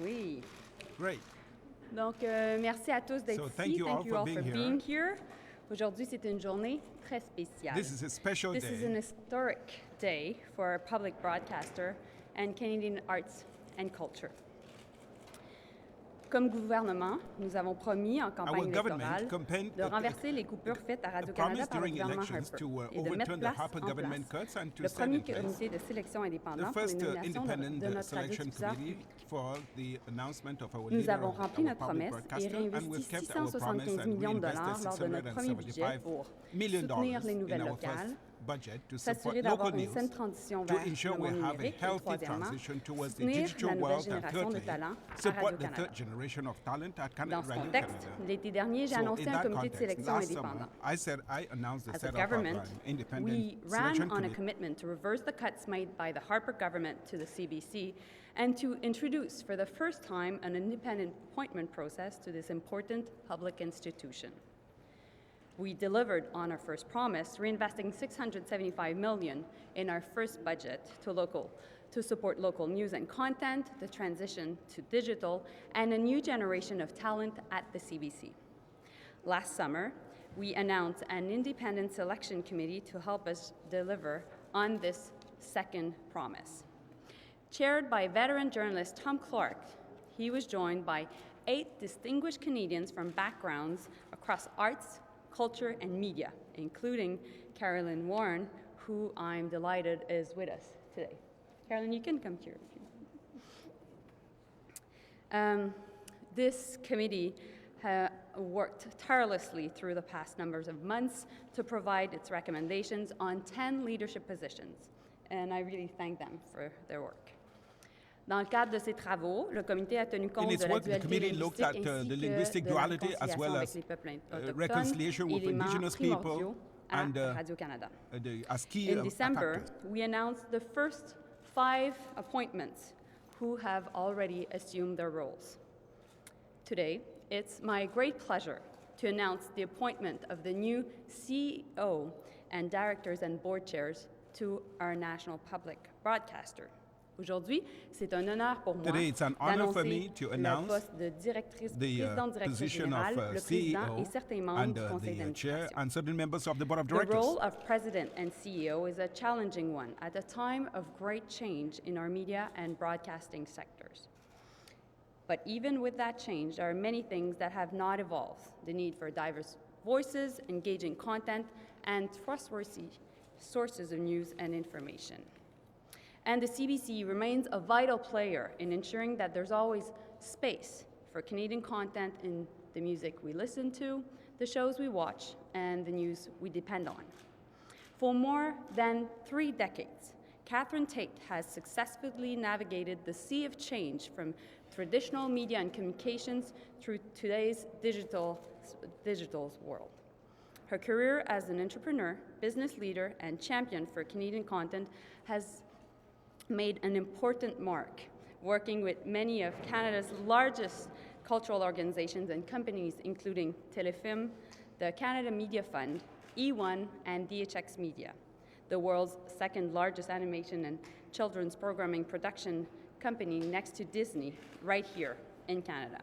Oui. Great. Donc, merci à tous d'être ici. Thank you all for being here. Aujourd'hui, c'est une journée très spéciale. This is a special This day. is an historic day for a public broadcaster and Canadian arts and culture. Comme gouvernement, nous avons promis en campagne électorale de renverser les coupures faites à Radio-Canada par le gouvernement Harper et de mettre place en place le premier comité de sélection indépendant pour les nominations de notre radiodiffuseur public. Nous avons rempli notre promesse et réinvesti 675 millions de dollars lors de notre premier budget pour soutenir les nouvelles locales, s'assurer d'avoir une saine transition vers le monde numérique et, troisièmement, soutenir la nouvelle génération de talents à Radio-Canada. Dans ce contexte, l'été dernier, j'ai annoncé un comité de sélection indépendant. As a government, we ran on a commitment to reverse the cuts made by the Harper government to the CBC and to introduce for the first time an independent appointment process to this important public institution. We delivered on our first promise, reinvesting $675 million in our first budget to support local news and content, the transition to digital, and a new generation of talent at the CBC. Last summer, we announced an independent selection committee to help us deliver on this second promise. Chaired by veteran journalist Tom Clark, he was joined by 8 distinguished Canadians from backgrounds across arts, culture, and media, including Carolyn Warren, who I'm delighted is with us today. Carolyn, you can come here if you want. This committee worked tirelessly through the past numbers of months to provide its recommendations on 10 leadership positions, and I really thank them for their work. Dans le cadre de ces travaux, le comité a tenu compte de la dualité linguistique ainsi que de la réconciliation avec les peuples autochtones et les membres primordiaux à Radio-Canada. In December, we announced the first 5 appointments who have already assumed their roles. Today, it's my great pleasure to announce the appointment of the new CEO and directors and board chairs to our national public broadcaster. Aujourd'hui, c'est un honneur pour moi d'annoncer le poste de présidente-directrice générale, le président et certains membres du conseil d'administration. The role of president and CEO is a challenging one at a time of great change in our media and broadcasting sectors. But even with that change, there are many things that have not evolved. The need for diverse voices, engaging content, and trustworthy sources of news and information. And the CBC remains a vital player in ensuring that there's always space for Canadian content in the music we listen to, the shows we watch, and the news we depend on. For more than 3 decades, Catherine Tait has successfully navigated the sea of change from traditional media and communications through today's digital world. Her career as an entrepreneur, business leader, and champion for Canadian content has made an important mark, working with many of Canada's largest cultural organizations and companies, including Telefilm, the Canada Media Fund, E1, and DHX Media, the world's second largest animation and children's programming production company next to Disney, right here in Canada.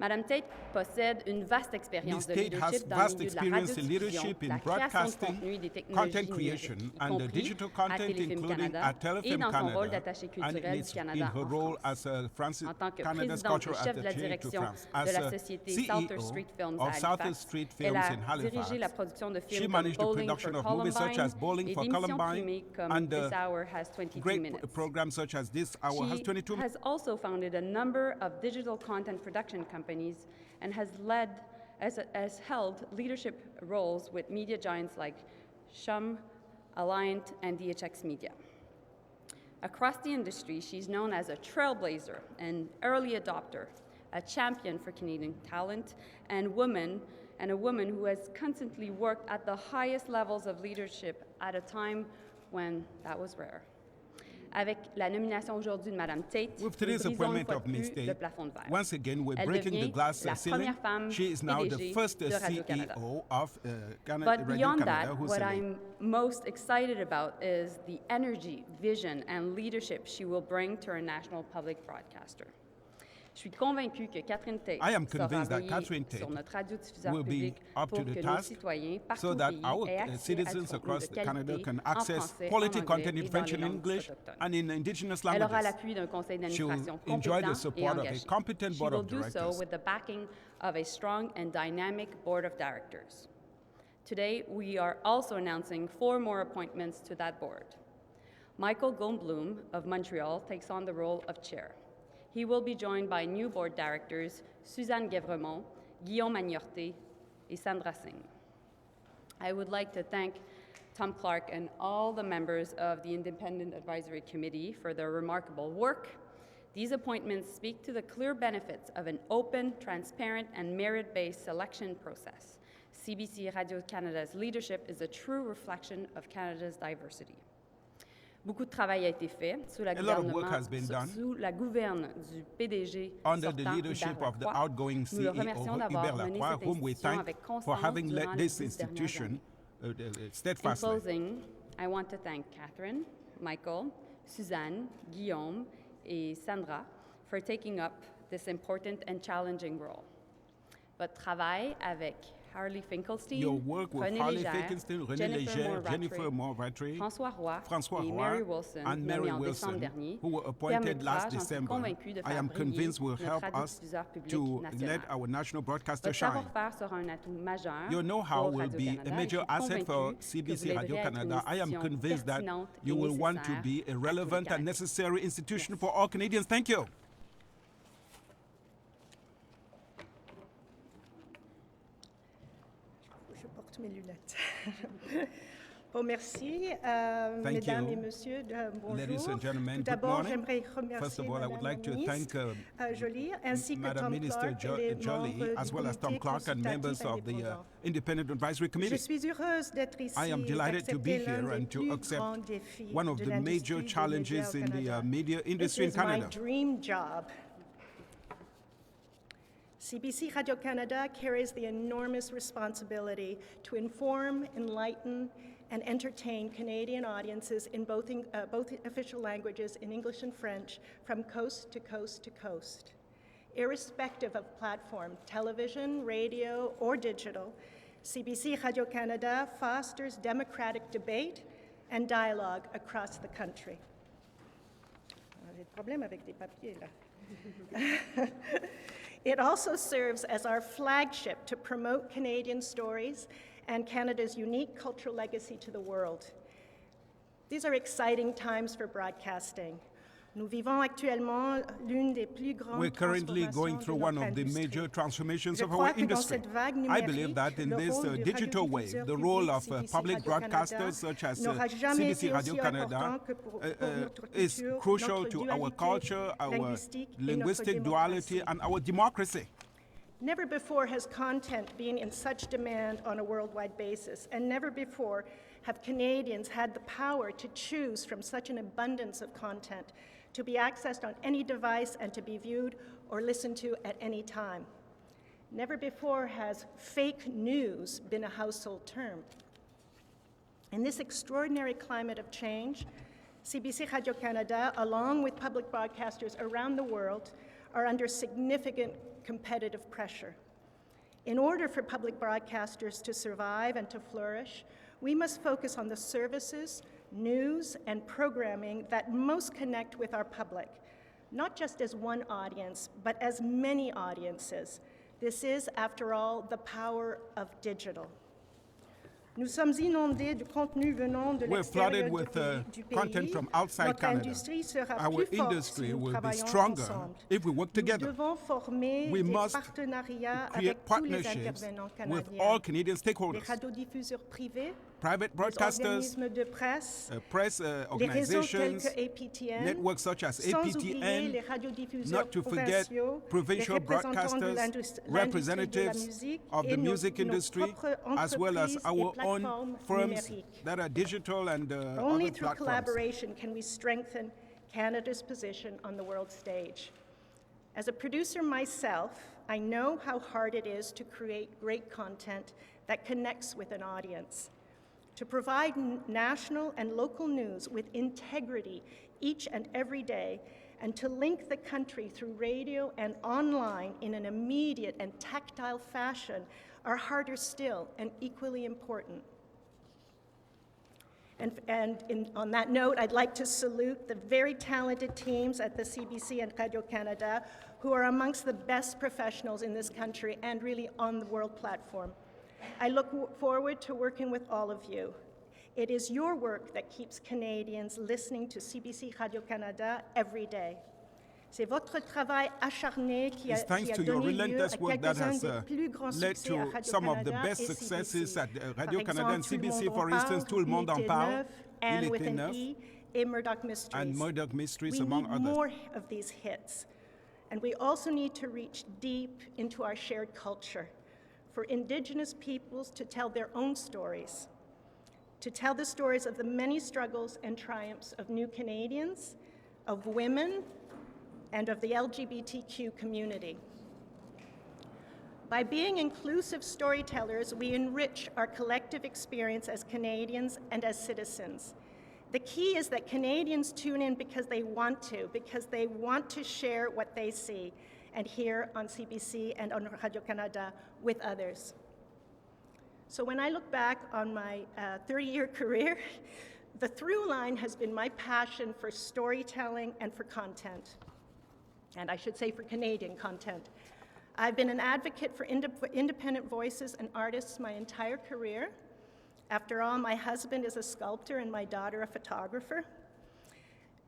Madame Tait possède une vaste expérience de leadership dans le milieu de la radiodiffusion, la création de contenu et des technologies numériques, y compris à Téléfilm Canada et dans son rôle d'attaché culturel du Canada en France. En tant que présidente et chef de la direction de la société Southern Street Films à Halifax, elle a dirigé la production de films comme Bowling for Columbine et d'émissions primées comme This Hour Has 22 Minutes. She has also founded a number of digital content production companies and has held leadership roles with media giants like Shum, Alliant, and DHX Media. Across the industry, she's known as a trailblazer, an early adopter, a champion for Canadian talent, and a woman who has constantly worked at the highest levels of leadership at a time when that was rare. Avec la nomination aujourd'hui de Mme Tait, With nous today's brisons une appointment fois of de Ms. plus le Tait, plafond de verre. once again, we're Elle breaking the devient glass la ceiling. première femme She is now the PDG first de Radio-Canada. CEO of But Radio beyond Canada that, who's what a lady. I'm most excited about is the energy, vision, and leadership she will bring to our national public broadcaster. Je suis convaincue que Catherine Tait I am sera convinced that veiller Catherine Tait sur notre radiodiffuseur will be public up pour to the que nos task citoyens partout so au that pays our aient accès à du citizens contenu across de Canada qualité can en access français, quality en content anglais in et dans French les and langues English autochtones. and in indigenous Elle aura languages. l'appui d'un conseil d'administration She'll enjoy the compétent et support of a engagé. competent She board will of do so directors. with the backing of a strong and dynamic board of directors. Today, we are also announcing 4 more appointments to that board. Michael Goldblum of Montreal takes on the role of chair. He will be joined by new board directors Suzanne Guévremont, Guillaume Agnorté, and Sandra Singh. I would like to thank Tom Clark and all the members of the Independent Advisory Committee for their remarkable work. These appointments speak to the clear benefits of an open, transparent, and merit-based selection process. CBC Radio-Canada's leadership is a true reflection of Canada's diversity. Beaucoup de travail a été fait sous la gouverne du PDG under the sortant, leadership Hubert of the Lacroix. outgoing Nous le CEO, remercions d'avoir Hubert mené Lacroix, cette whom we institution thank avec for constance having durant led les this 10 dernières institution années. In steadfastly. closing, I want to thank Catherine, Michael, Suzanne, Guillaume, and Sandra for taking up this important and challenging role. Votre travail avec Harley Finkelstein, Your work with René Harley Légère, Finkelstein, René Légère, Jennifer Moore-Rattray, François Roy François et Roy, Mary Wilson, and Mary nommés en décembre Wilson, dernier, who were appointed last permettra, j'en suis December, convaincue, de I faire am briller convinced will help notre us radiodiffuseur public to national. let our national broadcaster Votre shine. savoir-faire sera un atout majeur Your know-how pour will be Radio-Canada a et major je suis asset for convaincue que CBC vous l'aiderez à être une Radio-Canada. I am institution convinced that pertinente you et will want to nécessaire be a à tous les relevant and Canadiens. necessary institution Yes. for all Canadians. Thank you. Je porte mes lunettes. Bon, merci, Thank mesdames you. et messieurs. Ladies Bonjour. and gentlemen, Tout good d'abord, morning. j'aimerais First remercier of all, I would Madame like to la thank ministre Joly, ainsi que Madam Tom Minister Clark et les Joly, membres as du well as Tom comité Clark and members consultatif of the indépendant. Independent Advisory Je Committee. suis heureuse d'être ici I am et delighted to be d'accepter here l'un des and to plus accept grands défis one of de the l'industrie major des challenges médias au in the Canada. media This industry in is my Canada. dream job. CBC Radio-Canada carries the enormous responsibility to inform, enlighten, and entertain Canadian audiences in both official languages, in English and French, from coast to coast to coast. Irrespective of platform, television, radio, or digital, CBC Radio-Canada fosters democratic debate and dialogue across the country. J'ai des problèmes avec des papiers, là. It also serves as our flagship to promote Canadian stories and Canada's unique cultural legacy to the world. These are exciting times for broadcasting. Nous vivons actuellement l'une des plus grandes We're currently going transformations through de one notre of the industrie. major transformations Je of crois our que dans industry. cette vague I believe numérique, that in le this rôle du digital wave, radiodiffuseur the public role of CBC public Radio-Canada broadcasters such as n'aura jamais CBC été aussi Radio-Canada important que pour notre is culture, crucial notre to our dualité culture, our linguistique et notre linguistic duality, démocratie. and our democracy. Never before has content been in such demand on a worldwide basis, and never before have Canadians had the power to choose from such an abundance of content to be accessed on any device and to be viewed or listened to at any time. Never before has fake news been a household term. In this extraordinary climate of change, CBC Radio-Canada, along with public broadcasters around the world, are under significant competitive pressure. In order for public broadcasters to survive and to flourish, we must focus on the services, news, and programming that most connect with our public, not just as one audience, but as many audiences. This is, after all, the power of digital. Nous sommes inondés de contenu venant de We're flooded l'extérieur with du content pays. from outside Notre Canada. industrie sera Our plus forte industry si nous will be travaillons stronger ensemble. if we work together. Nous devons former We des must partenariats create avec tous les partnerships intervenants with canadiens. all Canadian Les stakeholders. radiodiffuseurs privés, private les broadcasters, organismes de presse, press les réseaux tels organizations, que APTN, networks such as sans oublier APTN, les radiodiffuseurs not to forget provinciaux, provincial les représentants de broadcasters, l'industrie de la representatives musique of et the music nos industry, propres as well as entreprises our et own plateformes firms numériques. that are digital and Only other through platforms. collaboration can we strengthen Canada's position on the world stage. As a producer myself, I know how hard it is to create great content that connects with an audience. To provide national and local news with integrity each and every day, and to link the country through radio and online in an immediate and tactile fashion are harder still and equally important. On that note, I'd like to salute the very talented teams at the CBC and Radio-Canada who are amongst the best professionals in this country and really on the world platform. I look forward to working with all of you. It is your work that keeps Canadians listening to CBC Radio-Canada every day. C'est votre travail acharné qui a It's thanks to donné your lieu à relentless work that quelques-uns has des plus grands led succès à to some of the Radio-Canada best et successes CBC. at Par Radio-Canada and exemple, Tout le CBC. monde For en instance, parle, Tout le monde en Il était parle, neuf, Il Anne with était an neuf, E, et Murdoch Mysteries. and Murdoch Mysteries, We among need others. more of these hits. And we also need to reach deep into our shared culture for Indigenous peoples to tell their own stories, to tell the stories of the many struggles and triumphs of new Canadians, of women, and of the LGBTQ community. By being inclusive storytellers, we enrich our collective experience as Canadians and as citizens. The key is that Canadians tune in because they want to share what they see and hear on CBC and on Radio-Canada with others. So when I look back on my 30-year career, the through line has been my passion for storytelling and for content. And I should say for Canadian content. I've been an advocate for independent voices and artists my entire career. After all, my husband is a sculptor and my daughter a photographer.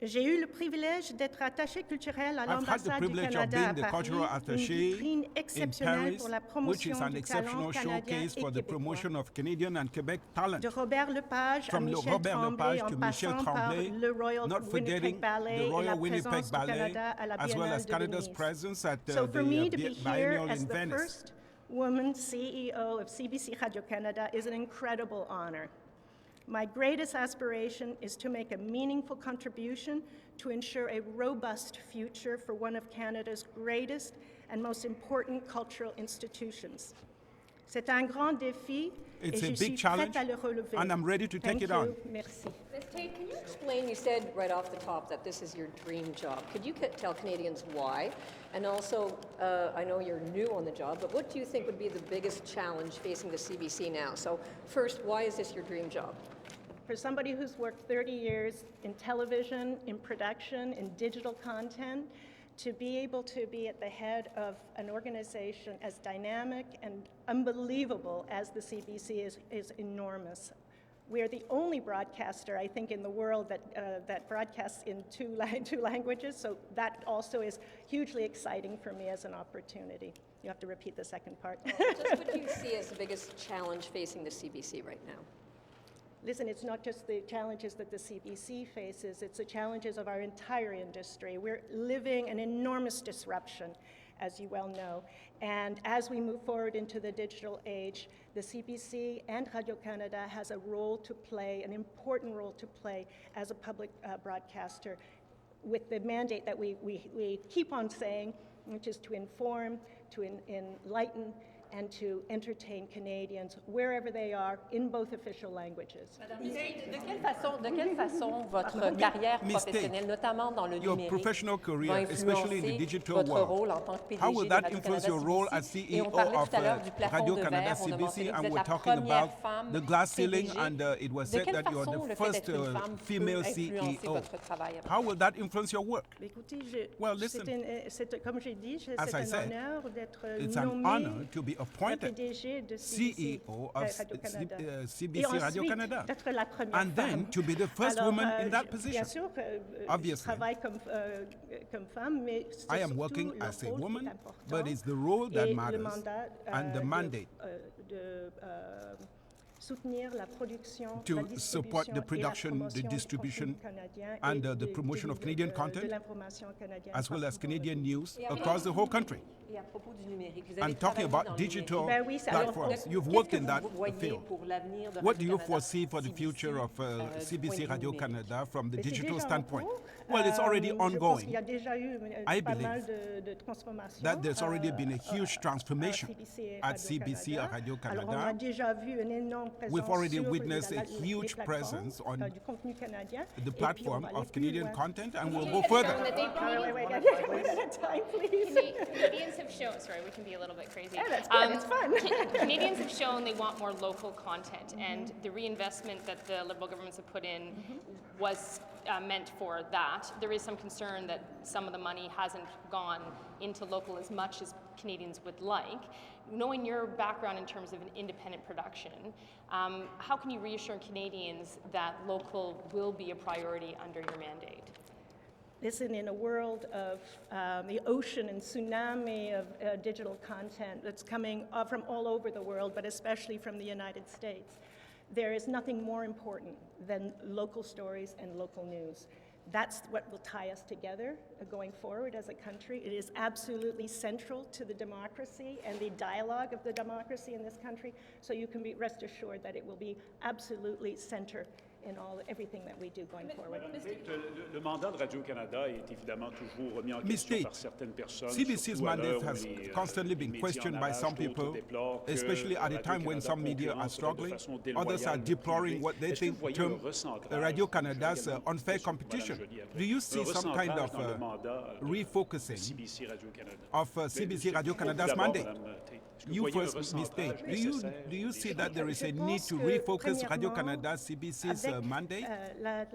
J'ai eu le privilège d'être attachée culturelle à I've had the l'ambassade du privilege of Canada being à the Paris, cultural une attaché vitrine in exceptionnelle Paris, pour la which is promotion an du exceptional talent canadien showcase et for the québécois. promotion of Canadian and Quebec talent. De Robert Lepage à From Michel Robert Tremblay, Lepage en to Michel passant par Tremblay, le Royal not forgetting Winnipeg Ballet the et la Royal Winnipeg présence du Ballet, Canada à la as well as Biennale de Canada's Venise. presence at So for me to the be here biennial as in the Venice. first woman CEO of CBC Radio-Canada is an incredible honor. My greatest aspiration is to make a meaningful contribution to ensure a robust future for one of Canada's greatest and most important cultural institutions. C'est un grand défi It's et a je suis big challenge, prête à le relever. and I'm ready to take Thank it you. on. Merci. Ms. Tait, can you explain, you said right off the top that this is your dream job. Could you tell Canadians why? And also, I know you're new on the job, but what do you think would be the biggest challenge facing the CBC now? So first, why is this your dream job? For somebody who's worked 30 years in television, in production, in digital content, to be able to be at the head of an organization as dynamic and unbelievable as the CBC is enormous. We are the only broadcaster, I think, in the world that broadcasts in two languages, so that also is hugely exciting for me as an opportunity. You have to repeat the second part. Just what do you see as the biggest challenge facing the CBC right now? Listen, it's not just the challenges that the CBC faces, it's the challenges of our entire industry. We're living an enormous disruption, as you well know. And as we move forward into the digital age, the CBC and Radio-Canada has a role to play, an important role to play as a public broadcaster with the mandate that we keep on saying, which is to inform, to enlighten, and to entertain Canadians wherever they are in both official languages. De quelle façon votre carrière professionnelle, notamment dans le Your numérique, professional va career, especially in the influencer digital votre world. rôle en tant que PDG How will de that influence your role Radio-Canada as CBC? CEO Et on parlait of tout à l'heure du plafond de Radio-Canada verre, on a mentionné CBC, que and vous êtes we're la talking première about femme the glass ceiling, PDG. and it was De said quelle that you're façon the le fait first d'être une femme female peut influencer CEO. votre travail? How will that influence your work? Écoutez, Well, listen. comme j'ai dit, As c'est I un said, honneur d'être It's an nommée honor to be appointed PDG de CBC CEO of Radio-Canada. Et CBC ensuite, Radio-Canada. d'être la première And then femme. to be the first Alors, woman in that Bien position. sûr, je Obviously. travaille comme femme, mais c'est I am surtout working le as a rôle qui est woman, important. but it's the role that Et le matters mandat, and the mandate. de soutenir la production, To la support the distribution et la production, the promotion du distribution, contenu canadien and et the promotion of Canadian content, de l'information canadienne as well as partout dans le Canadian monde. news across the whole country. Et à propos du numérique, vous avez I'm talking travaillé about dans le digital numérique. Ben oui, ça- platforms. alors, You've Qu'est-ce worked que in that vous voyez field. pour l'avenir de What do you Radio-Canada, foresee for the CBC, future of du point de CBC vue Radio numérique? Canada from the Mais c'est digital déjà en standpoint? cours. Well, it's already Je pense ongoing. qu'il y a déjà eu I pas believe mal de transformations. That there's already been a huge transformation à at CBC at Radio Alors, on a Canada. déjà vu une énorme présence We've already sur witnessed a les huge plateformes, presence on du contenu canadien. the Et puis, on platform va aller of plus Canadian loin. content, and we'll go further. Wait, time, please. Canadians have shown, sorry, we can be a little bit crazy. Yeah, that's good, it's fun. Canadians have shown they want more local content, and the reinvestment that the Liberal governments have put in was meant for that. There is some concern that some of the money hasn't gone into local as much as Canadians would like. Knowing your background in terms of an independent production, how can you reassure Canadians that local will be a priority under your mandate? Listen, in a world of the ocean and tsunami of digital content that's coming from all over the world, but especially from the United States, there is nothing more important than local stories and local news. That's what will tie us together going forward as a country. It is absolutely central to the democracy and the dialogue of the democracy in this country, so you can be rest assured that it will be absolutely center in everything that we do going forward. Le mandat de Radio-Canada est évidemment toujours remis en Ms. question Tait, par certaines personnes. CBC's surtout à l'heure mandate où has les, constantly been médias questioned en by arrachent, some d'autres people, déplorent que especially at a time when Radio-Canada some media are concurrence de struggling. façon Others are déloyale deploring privée. what they Est-ce que think vous voyez term le recentrage? Radio-Canada's Je suis également unfair sur Madame competition. Joly après. Do you see Le some kind recentrage of dans le mandat de refocusing CBC Radio-Canada. of Mais CBC je- Radio-Canada's d'abord, mandate? Madame Tait, est-ce que vous You voyez le first, Ms. Tait, recentrage do you nécessaire see des that there is a Je need pense to que, refocus premièrement, Radio-Canada CBC's avec, mandate? la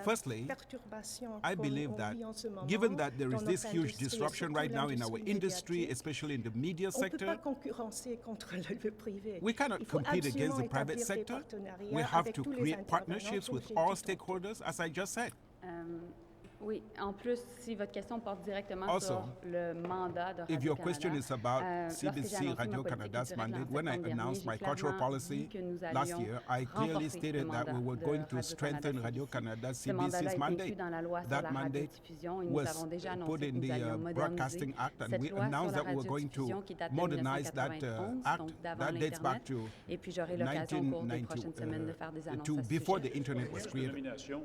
Firstly, perturbation I qu'on believe that vit en ce moment given that there dans is this notre huge industrie et disruption surtout right now in our l'industrie industry, médiatique, especially in the media on ne peut sector, pas concurrencer contre le privé. we cannot Il faut compete against the absolument private établir des sector. partenariats We have avec to tous les create intervenants partnerships pour with que all j'ai tout stakeholders, as I just said. Oui, en plus, si votre question porte directement Also, sur le mandat de If your question Radio-Canada, is about lorsque j'ai CBC annoncé ma Radio-Canada's politique mandate, culturelle when I en septembre announced my dernier, j'ai cultural clairement policy dit que nous last allions year, I clearly renforcer stated le that we mandat were de going to Radio-Canada strengthen CBC. Radio-Canada Ce mandat-là CBC's est inclus mandate. dans la loi sur That la mandate radiodiffusion et nous was avons déjà put annoncé que in nous the allions moderniser Broadcasting Act, and cette we loi sur announced la that we were going to radiodiffusion qui date de modernize that 1991, act donc d'avant that dates back l'Internet. to Et puis j'aurai l'occasion au cours des prochaines semaines de faire des annonces to à ce before sujet. the internet was De created. nomination,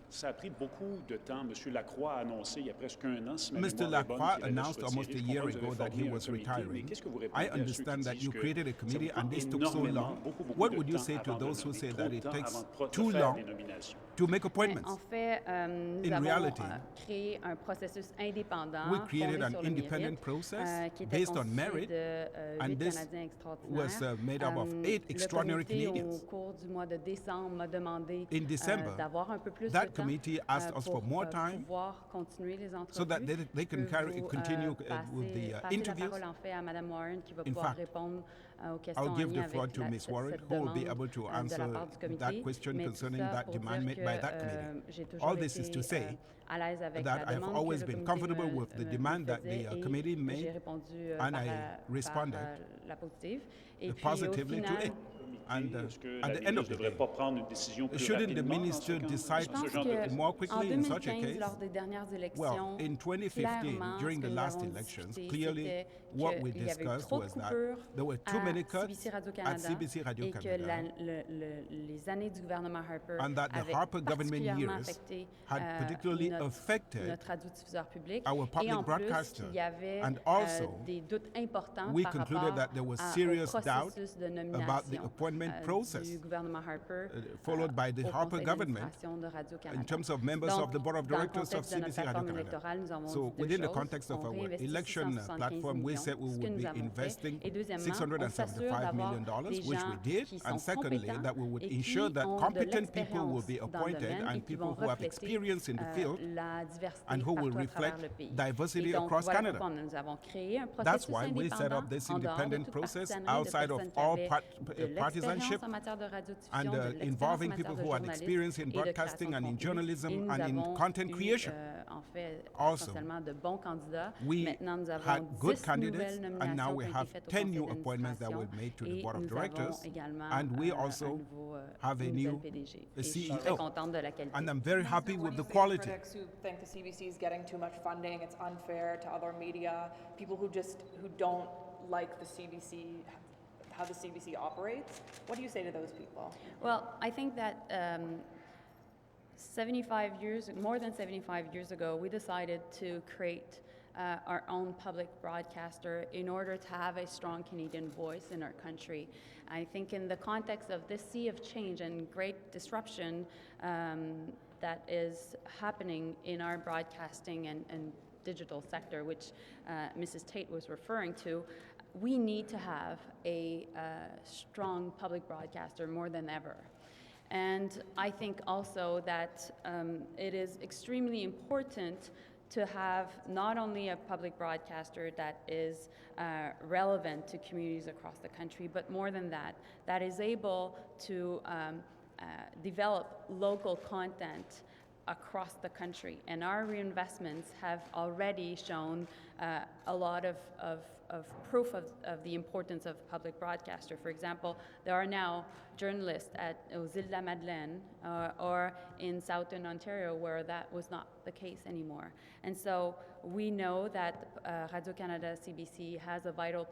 ça a pris beaucoup de temps. M. Lacroix a annoncé il y a presque un an, si ma Mr. mémoire est bonne, Lacroix qu'il allait announced se almost a retirer. Je year comprends que vous ago avez that he formé un was comité, mais retiring. qu'est-ce que vous I répondez à ceux qui understand that disent you que created a ça committee prend and this took so énormément, long? beaucoup What de would you temps say to avant de those who nommer, say trop that de it temps takes avant de too faire long des nominations? to make Mais appointments? en fait, nous In avons reality, créé un processus indépendant we created fondé an sur le independent mérite, process qui était based on constitué merit, de and 8 this Canadiens was extraordinaires. made up of 8 extraordinary Le comité, Canadians. au cours du mois de décembre, m'a demandé In December, d'avoir un peu plus that de temps committee asked us for pour more time pouvoir continuer les entrevues. so that they can Je peux vous, continue with the passer interviews. la parole en fait à Mme Warren qui va In pouvoir fact, répondre aux questions I'll en give lien the floor avec to Ms. Warren, cette who will be demande able to de answer la part du comité. that question Mais tout concerning ça that pour demand dire made que, by that committee. j'ai toujours All this is été to say à l'aise avec that la I've demande always que le been comité comfortable me- with the me demand that faisait the et committee j'ai made, répondu and par I responded la positive. Et puis positively au to final, it. And Est-ce que at la the end of ministre the ne devrait day, pas prendre une décision plus shouldn't the rapidement dans minister ce cas- decide je pense ce genre de que cas? more en quickly in such a 2015, case? lors des dernières Well, élections, in 2015, clairement, during ce the que nous last avons elections, discuté, clearly c'était what we qu'il y avait eu discussed trop de was that coupures there were too à many cuts CBC at Radio-Canada CBC et que Radio-Canada, les années du gouvernement Harper and that the avaient Harper government particulièrement years affecté had particularly notre affected radiodiffuseur public our public et en plus broadcaster. qu'il y avait And also, des doutes importants we par concluded rapport that there was au serious doubt processus de about the nomination appointment process du gouvernement Harper followed by the au Harper conseil government d'administration de Radio-Canada. in terms of members Donc, of the board of dans le directors of contexte de notre CBC plateforme Radio-Canada. électorale, nous avons So dit deux within the choses. context of On our réinvestit election 675 platform, we millions, said we ce que would nous be avons fait. investing Et deuxièmement, on s'assure $675 d'avoir million, des which we gens did, qui and sont secondly, compétents that we would et qui ensure that ont de competent people will l'expérience be dans le appointed domaine et and qui people vont who have refléter experience in the field la diversité and who will partout à travers reflect le pays. diversity Et donc, across voilà Canada. pourquoi nous avons créé un That's processus why we set indépendant up this en dehors de independent toute process partisanerie de outside of personnes qui all avaient de partisanship citizenship en matière de radiodiffusion, and de l'expérience en involving matière people de who had journalisme experience in et de broadcasting création and de in contenu. Et journalism nous and in avons content eu, creation. en fait, Also, essentiellement de bons candidats. We Maintenant, nous avons had good 10 candidates, nouvelles and now nominations we qui ont have été faites au 10 conseil new appointments that were d'administration. made to the Et board of nous directors, avons également and we un also nouveau, have a une new nouvelle PDG. Et je suis très CEO. contente de la qualité. And I'm very happy with the What do you say to quality. critics who think the CBC is getting too much funding, it's unfair to other media, people who don't like the CBC, how the CBC operates? What do you say to those people? Well, I think that more than 75 years ago, we decided to create our own public broadcaster in order to have a strong Canadian voice in our country. I think in the context of this sea of change and great disruption that is happening in our broadcasting and digital sector, which Mrs. Tait was referring to, we need to have a strong public broadcaster more than ever. And I think also that it is extremely important to have not only a public broadcaster that is relevant to communities across the country, but more than that, that is able to develop local content across the country. And our reinvestments have already shown a lot of proof of the importance of public broadcaster. For example, there are now journalists aux Îles de la Madeleine or in Southern Ontario where that was not the case anymore. And so we know that Radio-Canada CBC has a vital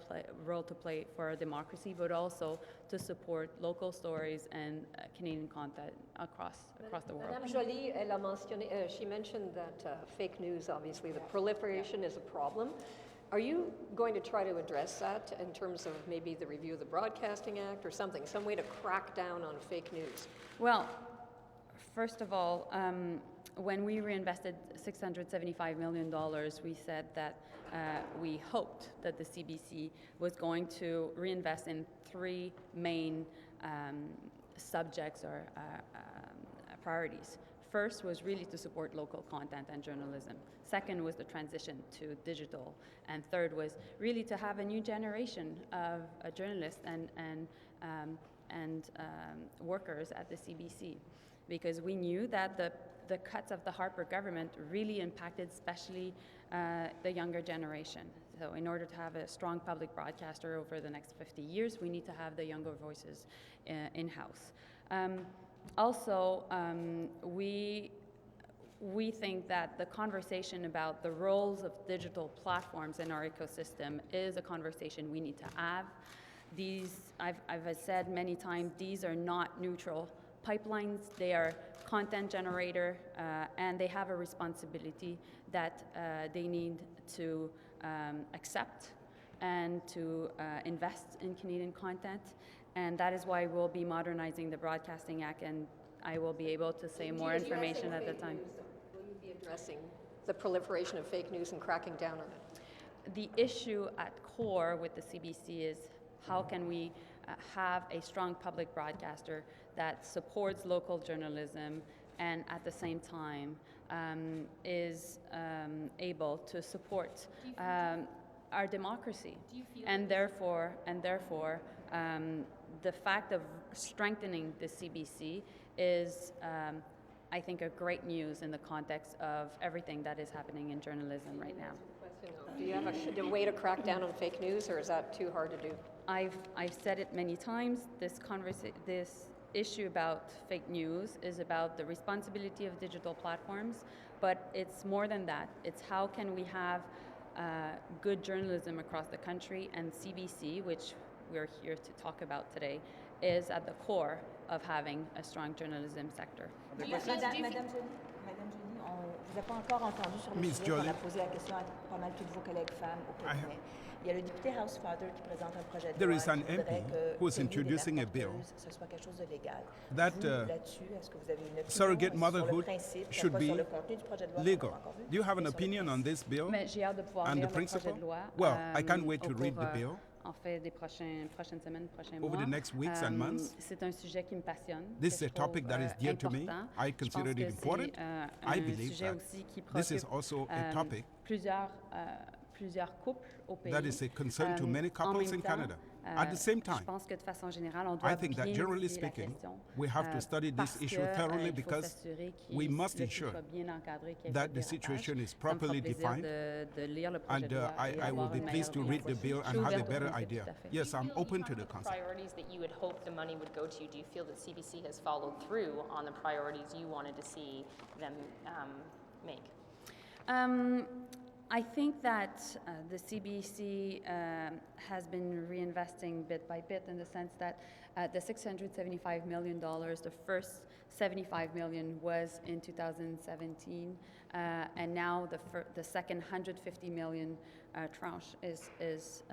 role to play for democracy, but also to support local stories and Canadian content across the world. Madame Joly, elle a mentionné, she mentioned that fake news, obviously, the proliferation is a problem. Are you going to try to address that in terms of maybe the review of the Broadcasting Act or something, some way to crack down on fake news? Well, first of all, when we reinvested $675 million, we said that we hoped that the CBC was going to reinvest in three main subjects or priorities. First was really to support local content and journalism. Second was the transition to digital. And third was really to have a new generation of journalists and workers at the CBC. Because we knew that the cuts of the Harper government really impacted especially the younger generation. So in order to have a strong public broadcaster over the next 50 years, we need to have the younger voices in-house. Also, we think that the conversation about the roles of digital platforms in our ecosystem is a conversation we need to have. I've said many times, these are not neutral pipelines. They are content generator, and they have a responsibility that they need to accept and to invest in Canadian content. And that is why we'll be modernizing the Broadcasting Act, and I will be able to say more information at the time. Will you be addressing the proliferation of fake news and cracking down on it? The issue at core with the CBC is how can we have a strong public broadcaster that supports local journalism and at the same time is able to support our democracy. And therefore, the fact of strengthening the CBC is, I think, a great news in the context of everything that is happening in journalism right now. Do you have a way to crack down on fake news, or is that too hard to do? I've said it many times. This issue about fake news is about the responsibility of digital platforms, but it's more than that. It's how can we have good journalism across the country, and CBC, which we're here to talk about today, is at the core of having a strong journalism sector. Madame Joly, on ne vous a pas encore entendu sur le Miss sujet qu'on Joly. a posé la question à pas mal toutes vos collègues femmes au cabinet. Il y a le député House Father qui présente un projet de There loi is an qui voudrait MP que who is payer des introducing mères a bill porteuses, ce soit quelque chose de légal. that, Vous, là-dessus, est-ce que vous avez une opinion surrogate sur le motherhood principe, should pas be sur le contenu du projet de loi qu'on legal. n'a pas encore vu, Do you have an mais sur le opinion on principe? this bill Mais j'ai hâte de pouvoir and lire the le projet principle? de loi. Well, I can't wait to au read cours, the bill en fait, des prochaines semaines, prochains over mois. the next weeks and months. C'est un sujet qui me passionne. This que is je a topic trouve, that is dear to me. important. I Je consider pense it que important. c'est, I un believe sujet that aussi qui this is préoccupe, also a topic plusieurs couples au pays. That is a concern to many En couples même in temps, Canada. At the same je time, pense que de façon générale, on doit I think that bien generally étudier la speaking, question, we have to study parce this issue que, thoroughly il faut because s'assurer que we must le tout ensure soit bien encadré, qu'il y ait that pas de the dérapage. situation is Ça me fera properly plaisir defined, de lire le projet and de loi et I will avoir be une pleased to meilleure read the idée. bill Je and suis have a ouverte au better principe, idea. tout à fait. Yes, I'm open to the The concept. priorities that you had hoped the money would go to, do you feel that CBC has followed through on the priorities you wanted to see them make? I think that the CBC has been reinvesting bit by bit in the sense that the $675 million, the first $75 million was in 2017, and now the second $150 million tranche is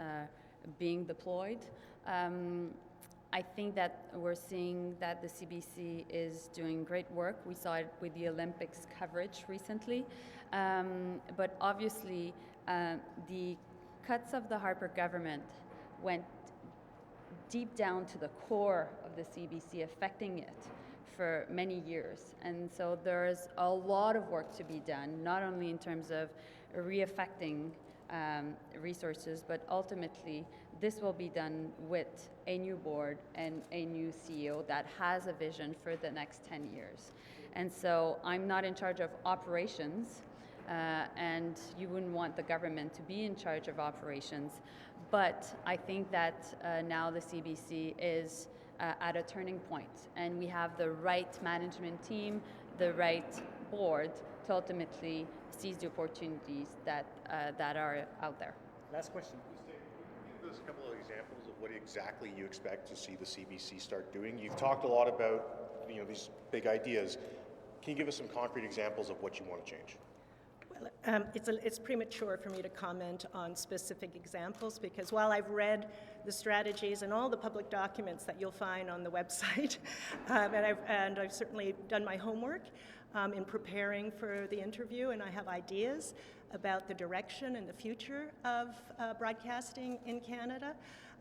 being deployed. I think that we're seeing that the CBC is doing great work. We saw it with the Olympics coverage recently. But obviously, the cuts of the Harper government went deep down to the core of the CBC, affecting it for many years. And so there's a lot of work to be done, not only in terms of reaffecting resources, but ultimately this will be done with a new board and a new CEO that has a vision for the next 10 years. And so I'm not in charge of operations, and you wouldn't want the government to be in charge of operations, but I think that now the CBC is at a turning point, and we have the right management team, the right board to ultimately seize the opportunities that are out there. Last question. Give us a couple of examples of what exactly you expect to see the CBC start doing. You've talked a lot about these big ideas. Can you give us some concrete examples of what you want to change? Well, it's premature for me to comment on specific examples because while I've read the strategies and all the public documents that you'll find on the website, and I've certainly done my homework in preparing for the interview, and I have ideas about the direction and the future of broadcasting in Canada.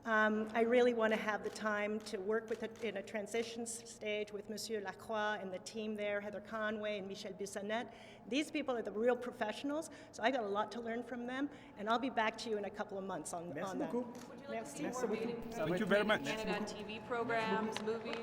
I really want to have the time to work in a transition stage with Monsieur Lacroix and the team there, Heather Conway and Michel Bissonnette. These people are the real professionals, so I got a lot to learn from them, and I'll be back to you in a couple of months on that. Would you like to see more meetings? Thank you very much. Canada TV programs, movies?